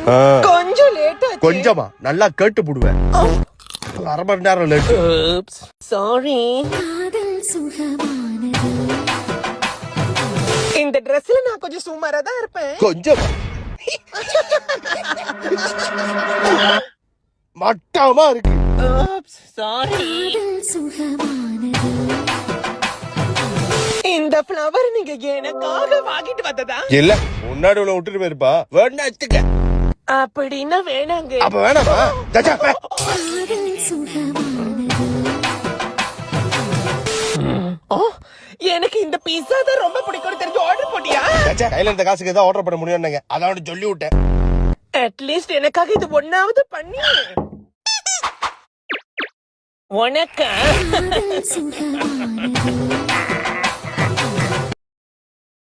கொஞ்சம் லேட் ஆச்சு. கொஞ்சமா நல்லா கேட்டு போடுவேன். அரை மணி நேரம் லேட். சாரி. இந்த ட்ரெஸ்ல நான் கொஞ்சம் சுமாரா தான் இருப்பேன். கொஞ்சமா மட்டமா இருக்கு. சாரி. இந்த ஃப்ளவர் நீங்க எனக்காக வாங்கிட்டு வந்ததா? இல்ல முன்னாடி உள்ள விட்டுட்டு போயிருப்பா. வேணா வச்சுக்க. அப்படின்னா வேணாங்க. அப்ப வேணாமா? தச்சா பே. எனக்கு இந்த பீஸா தான் ரொம்ப பிடிக்கும் தெரிஞ்சு ஆர்டர் போட்டியா? தச்சா கையில இருந்த காசுக்கு ஏதாவது ஆர்டர் பண்ண முடியும்னு அதான் சொல்லி விட்டேன். அட்லீஸ்ட் எனக்காக இது ஒண்ணாவது பண்ணி. வணக்கம்.